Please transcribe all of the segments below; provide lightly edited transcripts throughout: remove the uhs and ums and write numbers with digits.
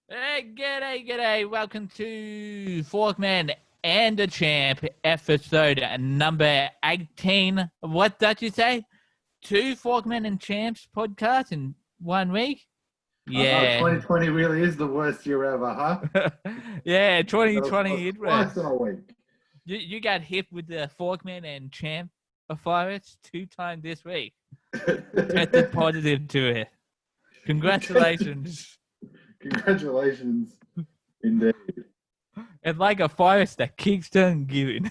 Hey, g'day. Welcome to Forkman and the Champ episode number 18. What did you say? 2 Forkman and Champs podcasts in 1 week? I know 2020 really is the worst year ever, huh? Yeah, 2020. It was. Twice in a week. You got hit with the Forkman and Champ virus 2 times this week. Tested positive to it. Congratulations. Congratulations, indeed. It's like a virus that keeps on giving.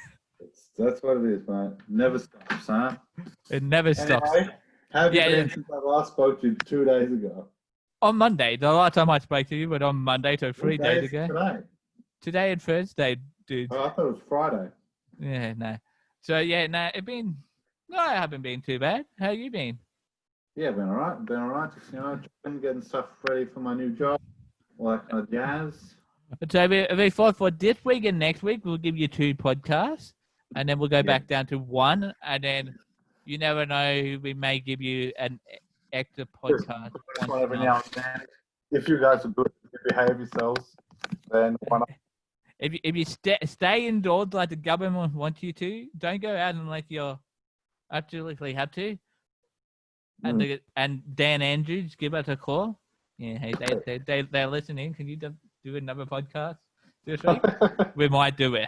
That's what it is, mate. Never stops, huh? It never stops. Anyway, how have you been since I last spoke to you 2 days ago? On Monday. The last time I spoke to you, but on Monday, so 3 days ago. Today and Thursday, dude. Oh, I thought it was Friday. Yeah, no. So, yeah, no, I haven't been too bad. How you been? Yeah, been all right. Just, getting stuff ready for my new job. All that kind of jazz. So we thought for this week and next week, we'll give you 2 podcasts, and then we'll go back down to 1, and then you never know, we may give you an extra podcast. Every now and then. If you guys are good, behave yourselves, then why not? If you stay indoors like the government wants you to, don't go out unless you absolutely have to. And and Dan Andrews, give us a call. Yeah, hey, they're listening. Can you do another podcast this week? We might do it.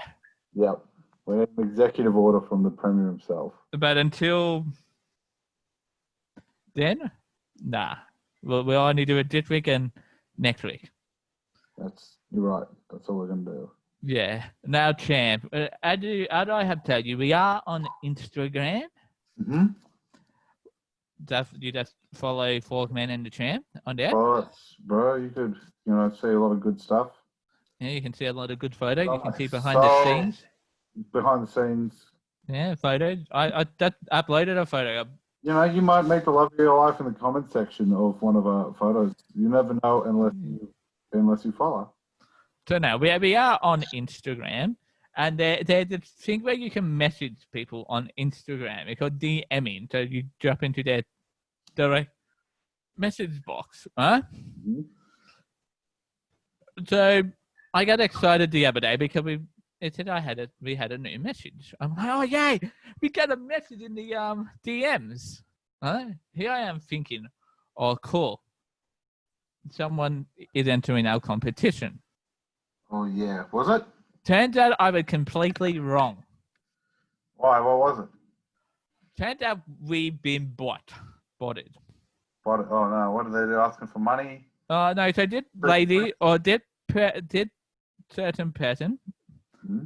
Yep. We need an executive order from the Premier himself. But until then, nah. We'll only do it this week and next week. You're right. That's all we're going to do. Yeah. Now, Champ, I have to tell you, we are on Instagram. Mm-hmm. You just follow Forkman and the Champ on there. Bro, you could, see a lot of good stuff. Yeah, you can see a lot of good photos. You can see behind the scenes. Behind the scenes. Yeah, photos. I uploaded a photo. You might meet the love of your life in the comment section of one of our photos. You never know unless you follow. So now we are on Instagram. And there's a thing where you can message people on Instagram. It's called DMing. So you drop into their direct message box, right? Mm-hmm. So I got excited the other day because it said we had a new message. I'm like, oh yay, we got a message in the DMs. Here I am thinking, oh cool, someone is entering our competition. Oh yeah, was it? Turns out I was completely wrong. Why? What was it? Turns out we've been botted. Oh no! What are they asking for money? No. So did lady or did certain person,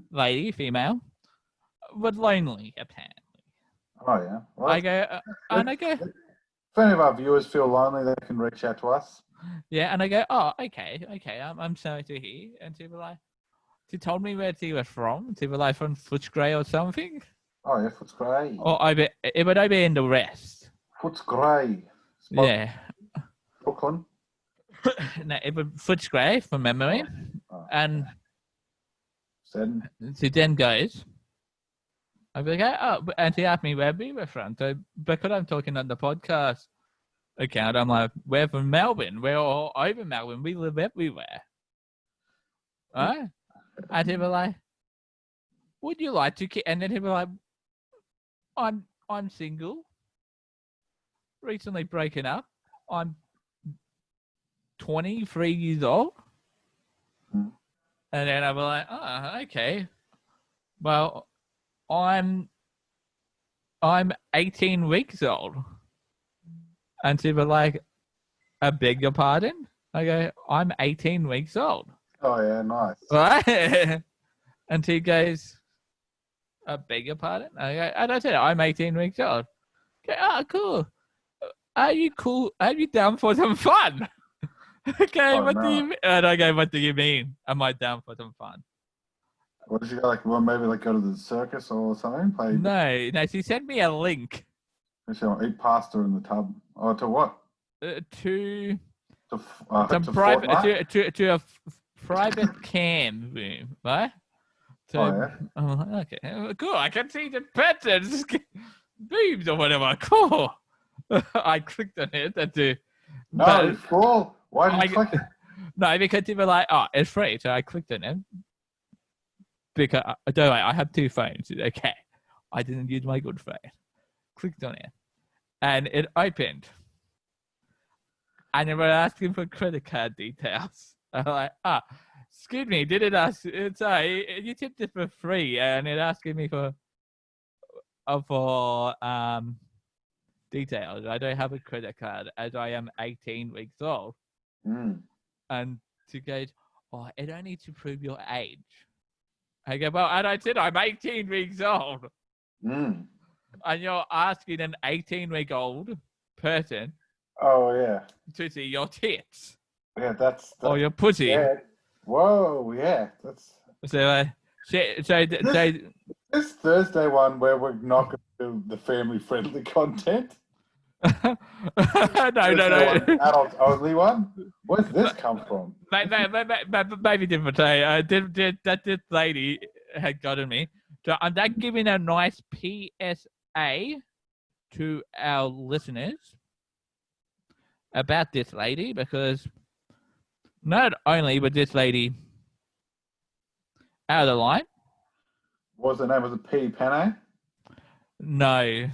lady, female, was lonely apparently. Oh yeah. Well, I go. If any of our viewers feel lonely, they can reach out to us. Yeah, and I go. Oh, okay. I'm sorry to hear. And she was like. She told me where she was from. She was like from Footscray or something. Oh, yeah, Footscray. Or it would be in the West. Footscray. Yeah. Brooklyn? No, it was Footscray from memory. Oh. And she then goes, I was like, oh, and she asked me where we were from. So because I'm talking on the podcast account, I'm like, we're from Melbourne. We're all over Melbourne. We live everywhere. All right? And he was like, would you like to and then he was like, I'm single, recently broken up, I'm 23 years old. And then I was like, oh, okay. Well, I'm 18 weeks old. And she was like, I beg your pardon? I go, I'm 18 weeks old. Oh, yeah, nice. Right? And he goes, I beg your pardon? And I said, I'm 18 weeks old. Okay, cool. Are you cool? Are you down for some fun? Okay, what do you mean? And I go, what do you mean? Am I down for some fun? What did you go, maybe go to the circus or something? No, she sent me a link. Eat pasta in the tub. Oh, to what? To a private cam room, right? So, okay, cool. I can see the person's boobs or whatever. Cool. I clicked on it. No, cool. Why did you click it? No, because they were like, oh, it's free. So I clicked on it. Because, don't worry, I have two phones. Okay. I didn't use my good phone. Clicked on it. And it opened. And they were asking for credit card details. I'm like, excuse me, did it ask? Sorry, you tipped it for free. And it asking me for details. I don't have a credit card as I am 18 weeks old. And she goes, oh, it only to prove your age. I go, well, and I said, I'm 18 weeks old. And you're asking an 18-week-old person to see your tits. Yeah, that's or your pussy. Yeah. Whoa, yeah. That's so this Thursday one where we're not going to do the family-friendly content. no. Adult only one. Where's this come from? Maybe different. This lady had gotten me. So I'm not giving a nice PSA to our listeners about this lady, because not only was this lady out of the line. What was her name? Was it P. Penne? No.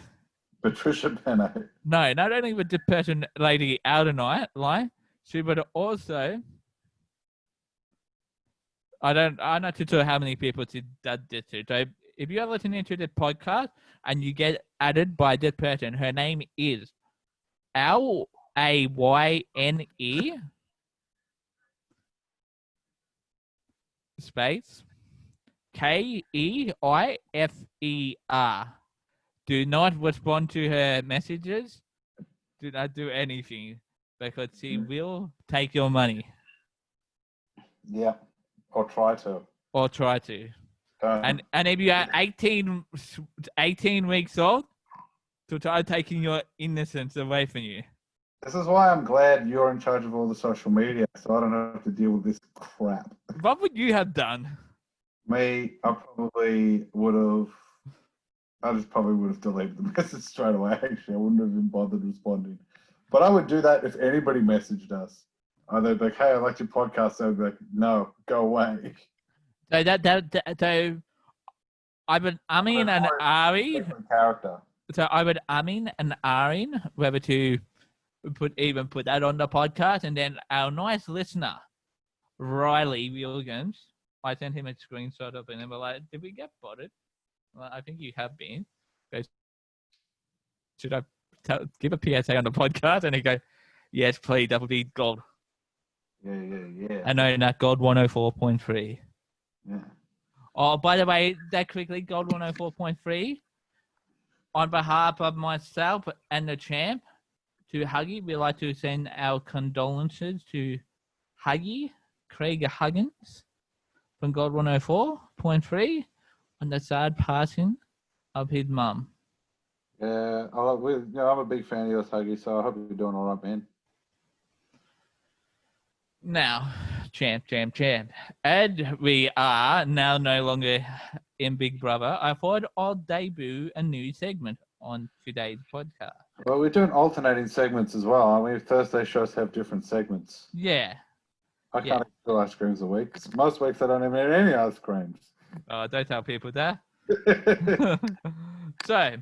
Patricia Penne. No, not only was the lady out of the line, she would also. I'm not too sure how many people she did this to. So if you're listening to this podcast and you get added by this person, her name is Layne space KEIFER. Do not respond to her messages. Do not do anything, because she will take your money. Yeah, or try to. And if you are 18 weeks old, to try taking your innocence away from you. This is why I'm glad you're in charge of all the social media, so I don't have to deal with this crap. What would you have done? Me, I just probably would have deleted the message straight away. Actually, I wouldn't have even bothered responding. But I would do that if anybody messaged us. They'd be like, "Hey, I like your podcast." I'd be like, "No, go away." So I would Amin and Ari. Character. So I would Amin and Arin whether to put that on the podcast, and then our nice listener Riley Williams. I sent him a screenshot of it and we're like, "Did we get botted?" Well, I think you have been. Should I give a PSA on the podcast? And he go, "Yes, please. That would be gold." Yeah. I know that gold 104.3. Yeah. Oh, by the way, that quickly, gold 104.3. On behalf of myself and the champ, to Huggy, we'd like to send our condolences to Huggy, Craig Huggins, from Gold 104.3 on the sad passing of his mum. Yeah, I'm a big fan of yours, Huggy, so I hope you're doing all right, man. Now, champ. And we are now no longer in Big Brother. I thought I'll debut a new segment on today's podcast. Well, we're doing alternating segments as well. I mean, Thursday shows have different segments. Yeah. I can't eat 2 ice creams a week. Most weeks I don't even eat any ice creams. Oh, don't tell people that. So,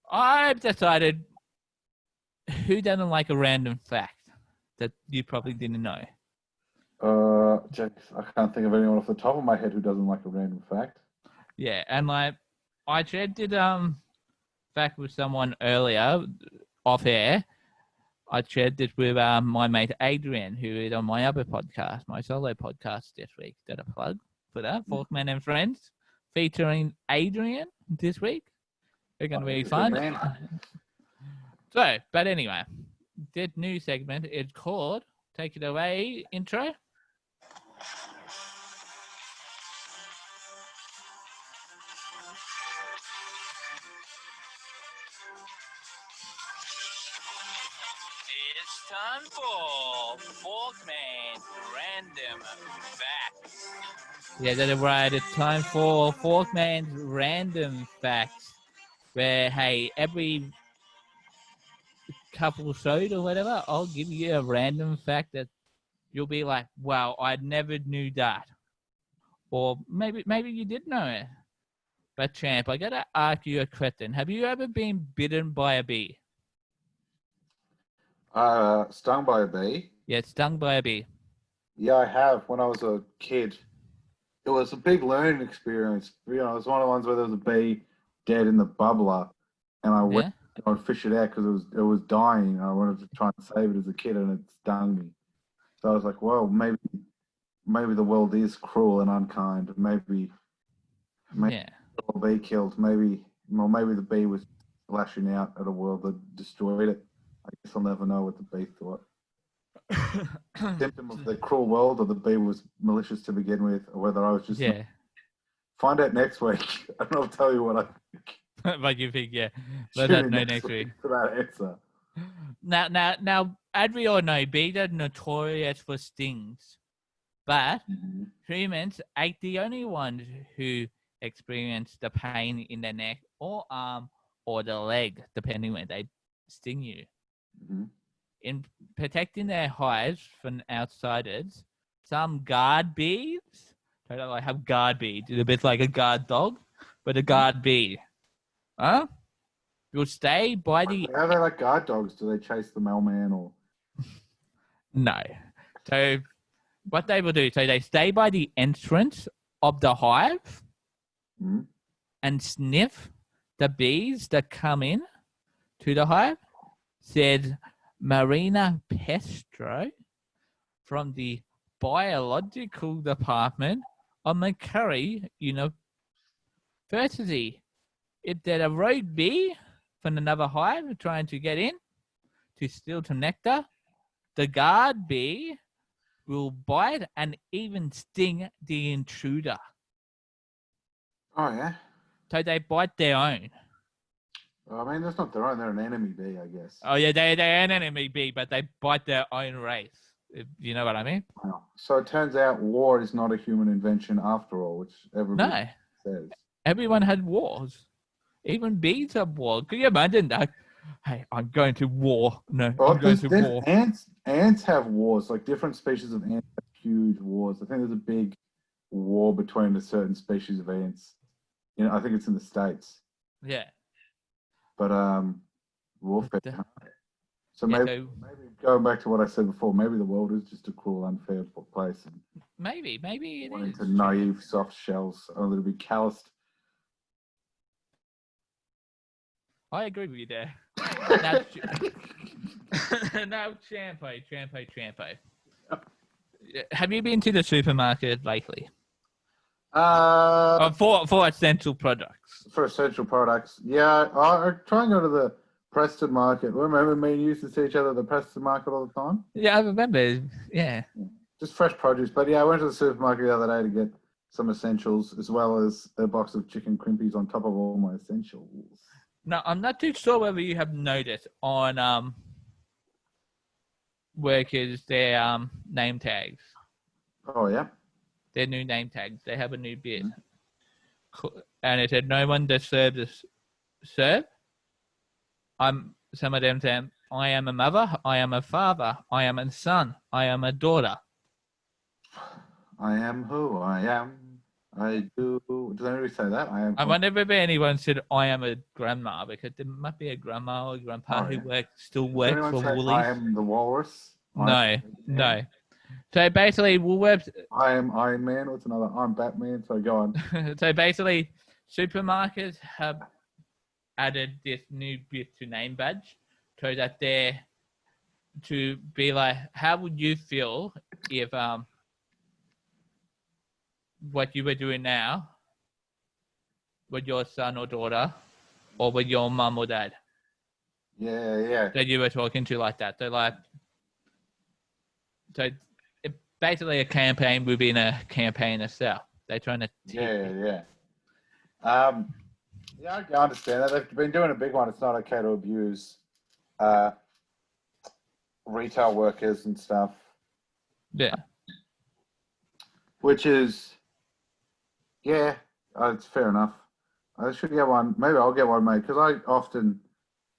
I've decided who doesn't like a random fact that you probably didn't know. Jeez, I can't think of anyone off the top of my head who doesn't like a random fact. Yeah, and like I shared fact with someone earlier off air. I shared this with my mate Adrian, who is on my other podcast, my solo podcast this week. That a plug for that, Forkman and Friends, featuring Adrian this week. They're going to be fun. So, but anyway, this new segment is called Take It Away Intro. It's time for Forkman Random Facts. Yeah, that's right. It's time for Forkman's Random Facts, where, hey, every couple shows or whatever, I'll give you a random fact that you'll be like, wow, I never knew that. Or maybe you did know it. But Champ, I gotta ask you a question. Have you ever been bitten by a bee? Stung by a bee. Yeah, stung by a bee. Yeah, I have when I was a kid. It was a big learning experience. You know, it was one of the ones where there was a bee dead in the bubbler, and I went Yeah? to go and fish it out because it was dying. And I wanted to try and save it as a kid, and it stung me. So I was like, well, maybe the world is cruel and unkind. Maybe Yeah. a bee killed. Maybe the bee was lashing out at a world that destroyed it. I guess I'll never know what the bee thought. Symptom of the cruel world, or the bee was malicious to begin with, or whether I was just Yeah. find out next week, and I'll tell you what I think. But you think, yeah. Let Tune us in know next week. for that answer. Now, as we all know, bees are notorious for stings. But humans ain't the only ones who experience the pain in the neck or arm or the leg, depending when they sting you. Mm-hmm. In protecting their hives from outsiders, some guard bees, I don't like have guard bees, it's a bit like a guard dog, but a guard bee. Huh? You'll stay by the... How are they like guard dogs? Do they chase the mailman or? No. So what they will do, so they stay by the entrance of the hive and sniff the bees that come in to the hive, said Marina Pestro from the biological department of McCurry University. If there's a rogue bee from another hive trying to get in to steal some nectar, the guard bee will bite and even sting the intruder. Oh yeah. So they bite their own. I mean, that's not their own. They're an enemy bee, I guess. Oh yeah, they're an enemy bee, but they bite their own race. If you know what I mean? Wow. So it turns out war is not a human invention after all, which everybody says. Everyone had wars. Even bees have wars. Can you imagine that? Hey, I'm going to war. No, I'm going to war. Ants have wars. Like different species of ants have huge wars. I think there's a big war between a certain species of ants. You know, I think it's in the States. Yeah. But warfare. So maybe going back to what I said before, maybe the world is just a cruel, unfair place. And maybe it wanting is. to naive, soft shells, a little bit calloused. I agree with you there. Now, Champo. Have you been to the supermarket lately? For essential products. For essential products, yeah. I try and go to the Preston Market. Remember me and you used to see each other at the Preston Market all the time? Yeah, I remember. Yeah. Just fresh produce. But yeah, I went to the supermarket the other day to get some essentials, as well as a box of chicken crimpies on top of all my essentials. Now, I'm not too sure whether you have noticed on workers their name tags. Oh, yeah? Their new name tags. They have a new bit. And it said, no one deserves to serve. Some of them saying, I am a mother, I am a father, I am a son, I am a daughter. I am who I am. I do. Does anybody say that? I wonder if anyone said I am a grandma, because there might be a grandma or grandpa who still works for Woolies. I am the walrus. No. So basically, Woolworths. I am Iron Man. What's another? I'm Batman. So go on. So basically, supermarkets have added this new bit to name badge, so that they're to be like, how would you feel if what you were doing now with your son or daughter, or with your mum or dad? Yeah. That you were talking to like that. So it's basically a campaign within a campaign itself. They're trying to. Yeah. I understand that. They've been doing a big one. It's not okay to abuse retail workers and stuff. Yeah. Which is, it's fair enough. I should get one. Maybe I'll get one made, because I often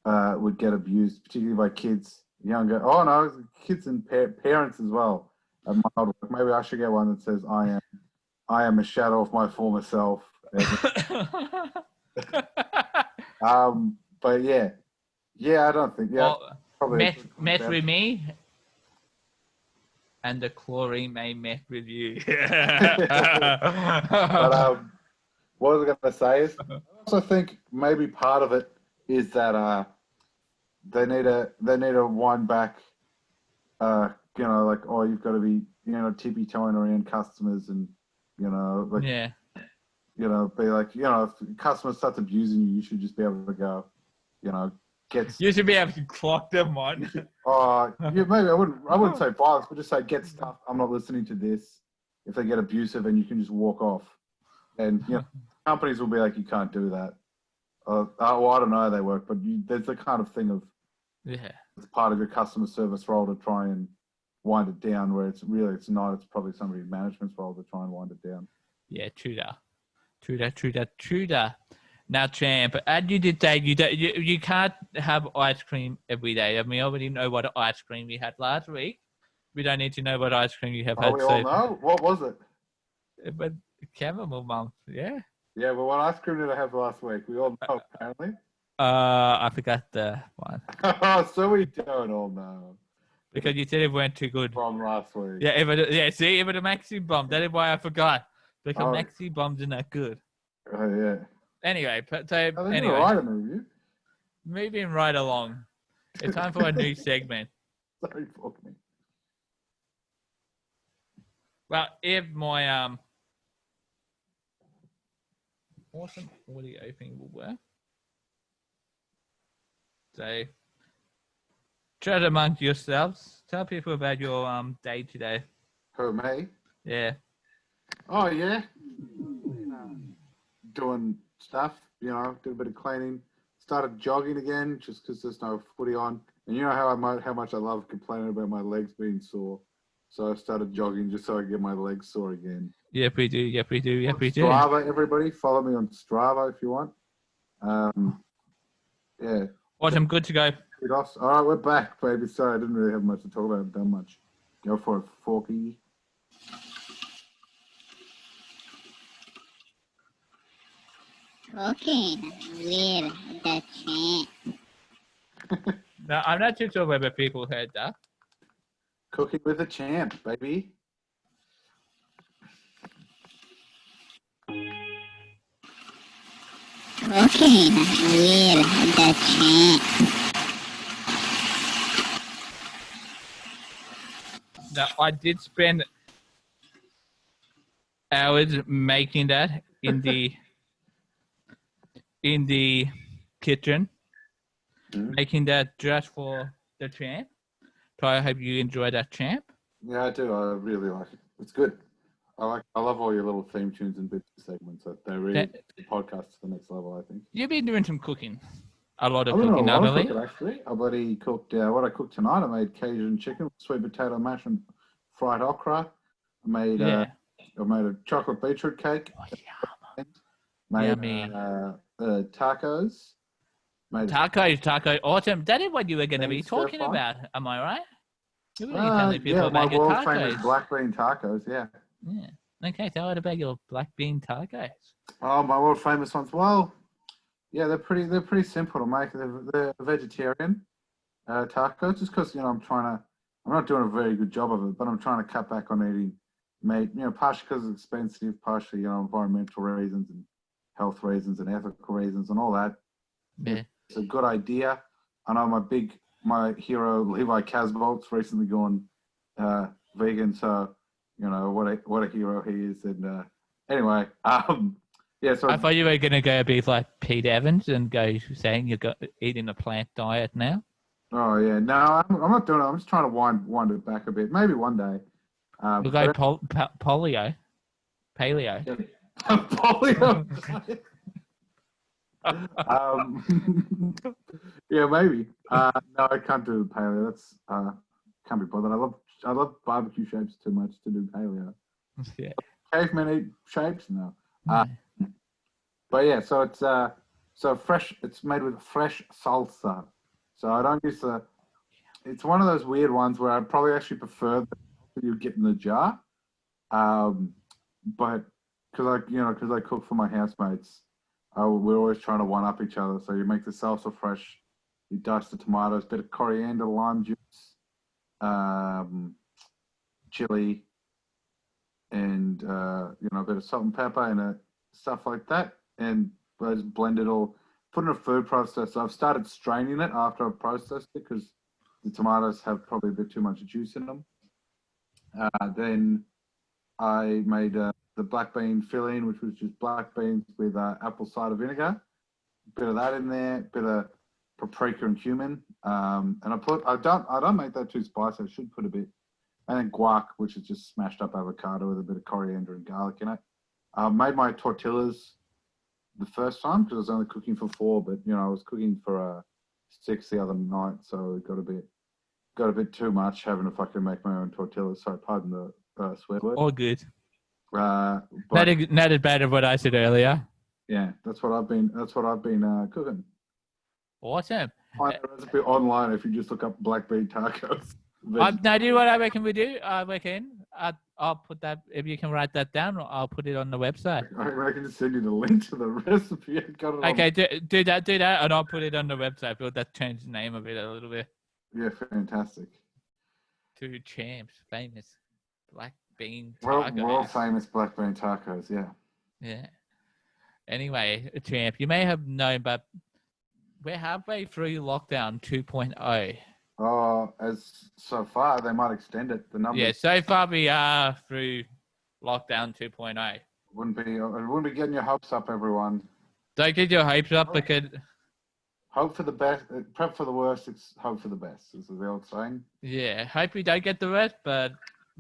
would get abused, particularly by kids, younger. Oh no, kids and parents as well. at my old work. Maybe I should get one that says I am a shadow of my former self. But yeah, I don't think probably mess with me, and the chlorine may mess with you. But what I was going to say is, I also think maybe part of it is that they need to wind back. Like, oh, you've got to be, tippy toeing around customers, and like, yeah. Be like, if customers start abusing you, you should just be able to go, get. You should be able to clock them on. Maybe I wouldn't say violence, but just say get stuff. I'm not listening to this. If they get abusive, and you can just walk off, and companies will be like, you can't do that. Well, I don't know how they work, but there's the kind of thing of it's part of your customer service role to try and wind it down, where it's not. It's probably somebody in management's role to try and wind it down. Yeah, true that. Now, champ, as you did say, you can't have ice cream every day. And we already know what ice cream we had last week. We don't need to know what ice cream you have had. We all know. What was it? But caramel month, yeah. Yeah, but what ice cream did I have last week? We all know, apparently. I forgot the one. So we don't all know. Because you said it weren't too good. From last week. Yeah, see, it was a Maxi Bomb. That is why I forgot. Because Maxi Bombs are not good. Oh, yeah. Anyway, moving right along. It's time for a new segment. Sorry, Forkman. Well, if my awesome audio opening will work. So, chat among yourselves. Tell people about your day today. Who, me? Yeah. Oh, yeah. Doing stuff, did a bit of cleaning. Started jogging again just because there's no footy on. And you know how much I love complaining about my legs being sore. So I started jogging just so I get my legs sore again. Yep, we do. Strava, everybody. Follow me on Strava if you want. Yeah. Awesome, good to go. All right, we're back, baby. Sorry, I didn't really have much to talk about. I haven't done much. Go for it, Forky. Okay, live the champ. No, I'm not too sure whether people heard that. Cooking with a champ, baby. Okay, live the champ. Now, I did spend hours making that in the kitchen, making that just for the champ. So I hope you enjoy that, champ. Yeah, I do. I really like it. It's good. I love all your little theme tunes and bits of segments. They really the podcast to the next level, I think. You've been doing some cooking. A lot of cooking, not only. Actually. I bloody cooked, what I cooked tonight, I made Cajun chicken, sweet potato mash and fried okra. I made a chocolate beetroot cake. Oh, yeah. Made tacos. Taco, awesome. That is what you were going to be talking about. Am I right? You were telling people about my your world tacos. famous black bean tacos. Yeah. Okay, tell us about your black bean tacos. Oh, my world famous ones. Well, yeah, they're pretty simple to make. They're vegetarian tacos, just because I'm not doing a very good job of it, but I'm trying to cut back on eating meat. Partially because it's expensive, partially environmental reasons and health reasons and ethical reasons and all that. Yeah. It's a good idea. I know my hero Levi Casbolt's recently gone vegan, so what a hero he is. And anyway, yeah. So I thought you were gonna go be like Pete Evans and go saying you're eating a plant diet now. Oh yeah, no, I'm not doing it. I'm just trying to wind it back a bit. Maybe one day. We'll go paleo. Yeah. Polio. Yeah, maybe. No, I can't do paleo. That's can't be bothered. I love barbecue shapes too much to do paleo. Yeah. Cavemen eat shapes? No. But yeah, so it's fresh. It's made with fresh salsa. So I don't use it's one of those weird ones where I'd probably actually prefer the that you get in the jar. But because I cook for my housemates, we're always trying to one up each other. So you make the salsa fresh, you dice the tomatoes, bit of coriander, lime juice, chili, and a bit of salt and pepper and stuff like that, and I just blend it all. Put in a food processor. I've started straining it after I've processed it because the tomatoes have probably a bit too much juice in them. Then I made the black bean filling, which was just black beans with apple cider vinegar. Bit of that in there, bit of paprika and cumin, and I don't make that too spicy. I should put a bit, and then guac, which is just smashed up avocado with a bit of coriander and garlic in it. I made my tortillas the first time because I was only cooking for 4, but I was cooking for 6 the other night, so it got a bit too much having to fucking make my own tortillas. Sorry, pardon the swear word. All good. But Not as bad as what I said earlier. yeah, that's what I've been cooking. Awesome. Find the recipe online if you just look up black bean tacos. Now, do you know what I reckon we do? I reckon I'll put that, if you can write that down, I'll put it on the website. I can just send you the link to the recipe. Okay, do that, and I'll put it on the website. We'll just change the name of it a little bit. Yeah, fantastic. To Champs, famous black bean tacos. World famous black bean tacos, yeah. Yeah. Anyway, Champ, you may have known, but we're halfway through lockdown 2.0. As so far, they might extend it. The numbers. Yeah, so far we are through lockdown 2.0. It wouldn't be getting your hopes up, everyone. Don't get your hopes up because... Hope for the best, prep for the worst, it's hope for the best, is the old saying. Yeah, hope we don't get the worst, but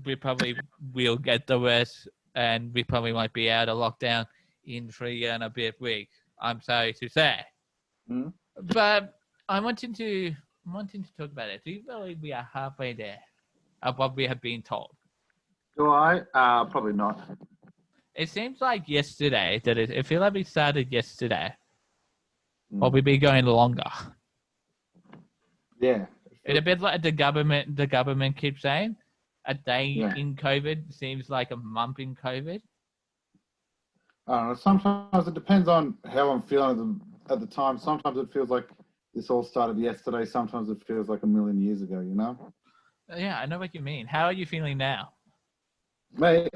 we probably will get the worst, and we probably might be out of lockdown in 3 and a bit weeks. I'm sorry to say. Mm-hmm. But I'm wanting to talk about it. Do you believe we are halfway there of what we have been told? Do I? Probably not. It seems like yesterday that it feels like we started yesterday. Or we've been going longer. Yeah. It's a bit like the government keeps saying. A day in COVID seems like a month in COVID. I don't know. Sometimes it depends on how I'm feeling at the time. Sometimes it feels like this all started yesterday. Sometimes it feels like a million years ago, Yeah, I know what you mean. How are you feeling now? Mate,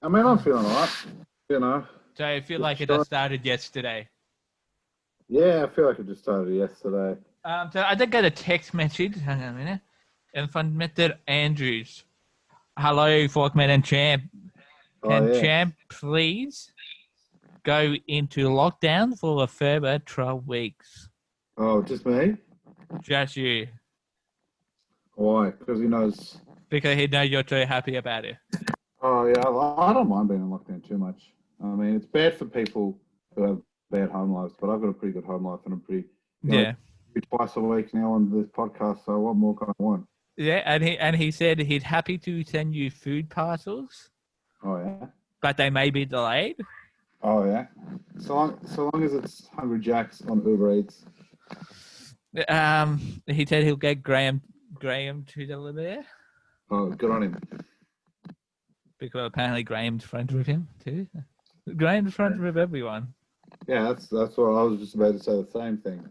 I'm feeling all right, So I feel like it just started yesterday. Yeah, I feel like it just started yesterday. So I did get a text message. Hang on a minute. And from Mr. Andrews. Hello, Forkman and Champ. Can Champ please go into lockdown for a further 12 weeks? Oh, just me? Just you. Why? Because he knows. Because he knows you're too happy about it. Oh, yeah. I don't mind being in lockdown too much. I mean, it's bad for people who have bad home lives, but I've got a pretty good home life and I'm pretty. Twice a week now on this podcast, so what more can I want? Yeah, and he said he's happy to send you food parcels. Oh, yeah? But they may be delayed. Oh, yeah? So long as it's Hungry Jack's on Uber Eats. He said he'll get Graham to deliver there. Oh, good on him. Because apparently Graham's friends with him too. Graham's friends with everyone. Yeah, that's what I was just about to say, the same thing.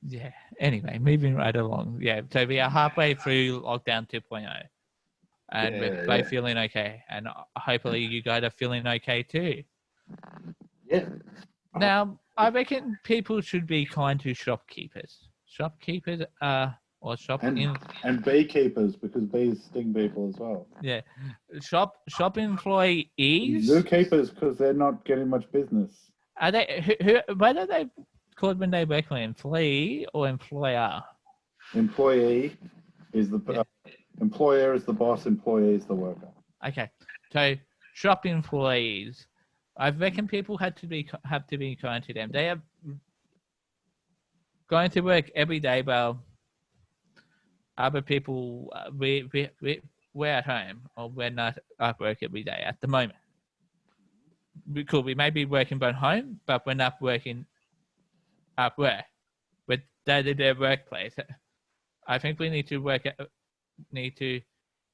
Yeah. Anyway, moving right along. Yeah, so we are halfway through lockdown 2.0. And we're both feeling okay. And hopefully you guys are feeling okay too. Yeah. Now, I reckon people should be kind to shopkeepers. Shopkeepers and beekeepers, because bees sting people as well. Yeah. Shop employees. Zookeepers, because they're not getting much business. Are they whether they called when they work for employee or employer? Employee is the employer is the boss, employee is the worker. Okay. So shop employees. I reckon people have to be kind to them. They are going to work every day while other people we're at home or we're not at work every day at the moment. We may be working from home, but we're not working at work. We're at their workplace. I think we need to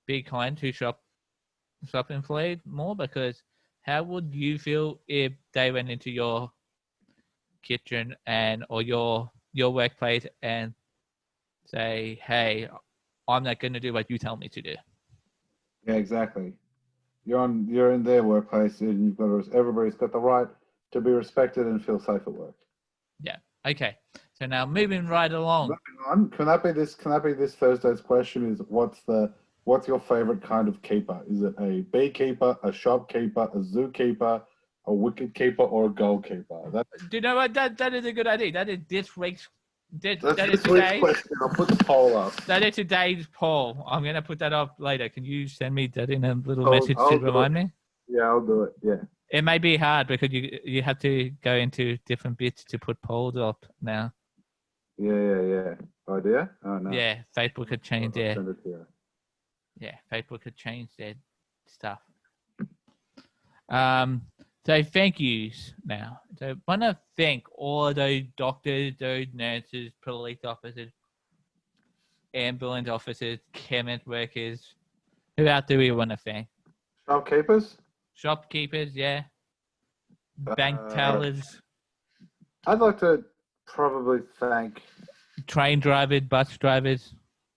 be kind to shop employees more, because how would you feel if they went into your kitchen or your workplace and say, "Hey, I'm not going to do what you tell me to do." Yeah, exactly. You're in their workplace, and everybody's got the right to be respected and feel safe at work. Yeah. Okay. So now moving right along. Moving on, can that be this Thursday's question? Is what's your favorite kind of keeper? Is it a beekeeper, a shopkeeper, a zookeeper, a wicket keeper, or a goalkeeper? Do you know what? That is a good idea. That is this week's. That's this week's question. I'll put the poll up. That is today's poll. I'm gonna put that up later. Can you send me that in a little message to remind me? Yeah, I'll do it. Yeah. It may be hard because you have to go into different bits to put polls up now. Yeah. Oh, dear? Oh, no. Yeah, Facebook had changed their. Send it to you. Yeah, Facebook had changed their stuff. So thank yous now. So I want to thank all those doctors, those nurses, police officers, ambulance officers, chemist workers. Who else do we want to thank? Shopkeepers? Shopkeepers, yeah. Bank tellers. I'd like to probably thank Train drivers, bus drivers,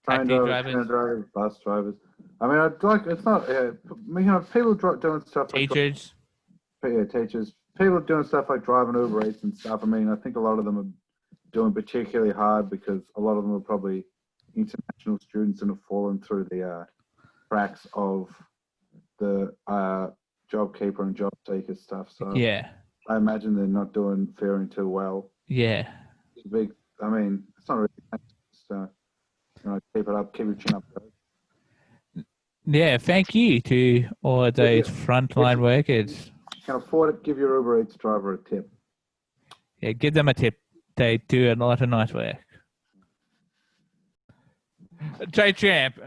taxi drivers, bus drivers. I mean, I'd like, it's not, people doing stuff teachers. Teachers. People doing stuff like driving Uber Eats and stuff. I mean, I think a lot of them are doing particularly hard because a lot of them are probably international students and have fallen through the cracks of the job keeper and job seeker stuff. So yeah, I imagine they're not faring too well. Yeah. It's big. I mean, it's not really. So, keep it up. Keep your chin up. Yeah, thank you to all those frontline workers. If you can afford it, give your Uber Eats driver a tip. Yeah, give them a tip. They do a lot of nice work. So, Champ,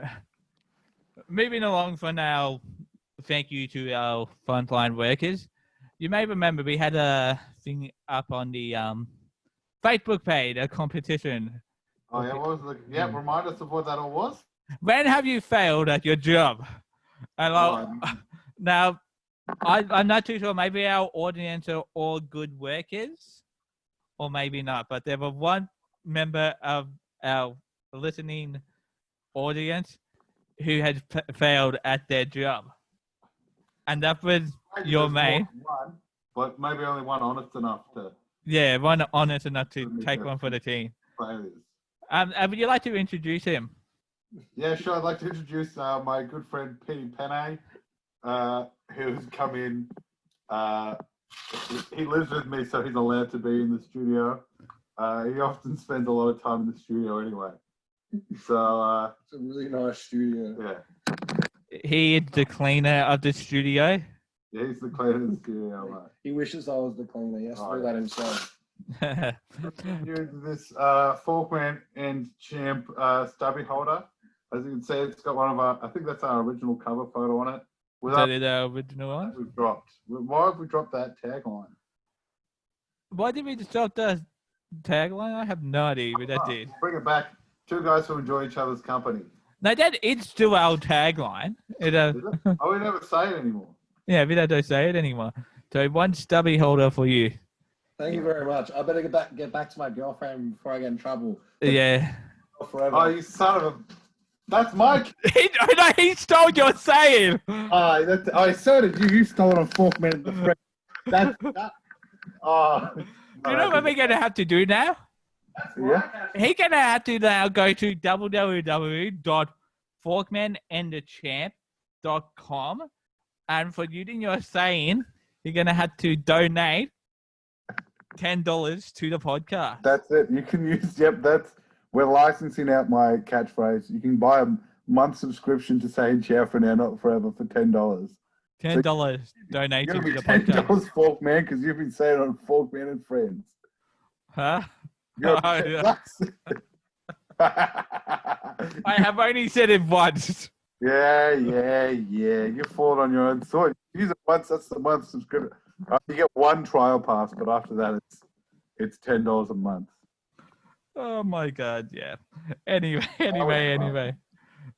moving along for now, thank you to our frontline workers. You may remember we had a thing up on the Facebook page, a competition. Oh, yeah, what was remind us of what that all was. When have you failed at your job? And now, I'm not too sure. Maybe our audience are all good workers, or maybe not. But there was one member of our listening audience who had failed at their job, and that was your mate. One, but maybe only one honest enough to. Yeah, one honest enough to take one for the team. Would you like to introduce him? Yeah, sure. I'd like to introduce my good friend Petey Penne, who's come in. He lives with me, so he's allowed to be in the studio. He often spends a lot of time in the studio anyway. So it's a really nice studio. Yeah. He is the cleaner of the studio. Yeah, he's the cleaner of the studio. Right. He wishes I was the cleaner. He has to do that himself. This Forkman and Champ stubby holder. As you can see, it's got one of our. I think that's our original cover photo on it. Is that the original one? We've dropped. Why have we dropped that tagline? Why did we just drop the tagline? I have no idea what that did. Bring it back. Two guys who enjoy each other's company. No, that is still our tagline. Is it? Oh, we never say it anymore. Yeah, we don't say it anymore. So one stubby holder for you. Thank you very much. I better get back to my girlfriend before I get in trouble. Yeah. Forever. Oh, you son of a... That's Mike. He stole your saying. So did you. You stole it on Forkman. That. Oh. Do you know what we're going to have to do now? Yeah. He's going to have to now go to www.forkmanandthechamp.com, and for using your saying, you're going to have to donate $10 to the podcast. That's it. You can use. We're licensing out my catchphrase. You can buy a month subscription to Saying Ciao for Now, Not Forever for $10. $10 donated to the $10 podcast. Forkman, because you've been saying it on Forkman and Friends. Huh? I have only said it once. Yeah. You fall on your own sword. Use it once. That's the month subscription. You get one trial pass, but after that, it's $10 a month. Oh my God! Yeah. Anyway.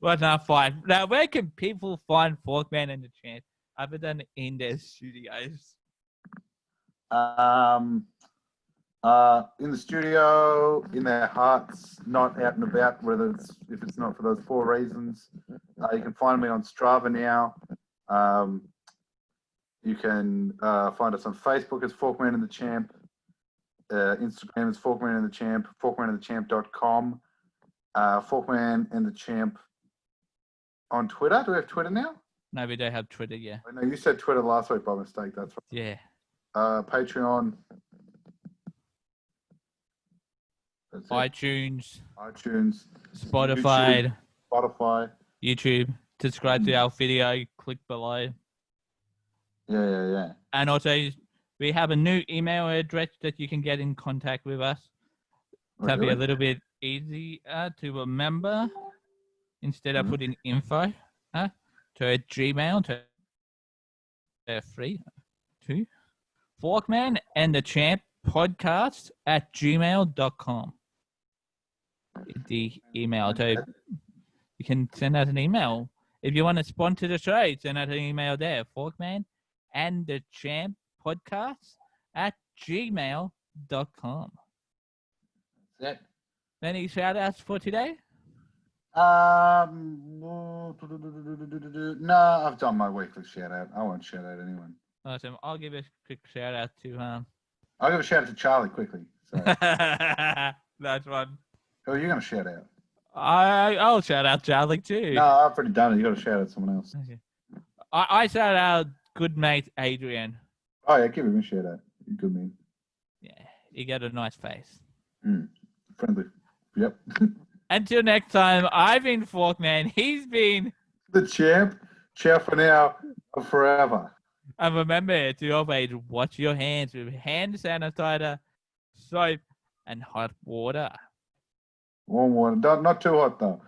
Well, not fine. Now, where can people find Forkman and the Champ other than in their studios? In the studio, in their hearts, not out and about. If it's not for those 4 reasons, you can find me on Strava now. You can find us on Facebook as Forkman and the Champ. Instagram is Forkman and the Champ. Forkmanandthechamp.com. Forkman and the Champ on Twitter. Do we have Twitter now? No, we don't have Twitter yet. No, you said Twitter last week by mistake. That's right. Yeah. Patreon. That's it. iTunes, Spotify. YouTube. Subscribe to our video. Click below. Yeah. And also, we have a new email address that you can get in contact with us. That'll be a little bit easier to remember instead of putting info to a Gmail to free to Forkman and the Champ podcast at gmail.com. The email. So you can send us an email. If you want to sponsor the show, send us an email there. Forkman and the Champ podcast at gmail.com. That's it. Any shout outs for today? No, I've done my weekly shout out. I won't shout out anyone. Awesome. I'll give a quick shout out to I'll give a shout out to Charlie quickly. So, That's one. who are you going to shout out? I'll shout out Charlie too. No, I've already done it. You got to shout out someone else. Okay. I shout out good mate Adrian. Oh yeah, give him a shout out. Good man. Yeah, he got a nice face. Friendly. Yep. Until next time, I've been Forkman. He's been The Champ. Ciao for now. Forever. And remember to always wash your hands with hand sanitizer, soap, and hot water. Warm water. Not too hot though.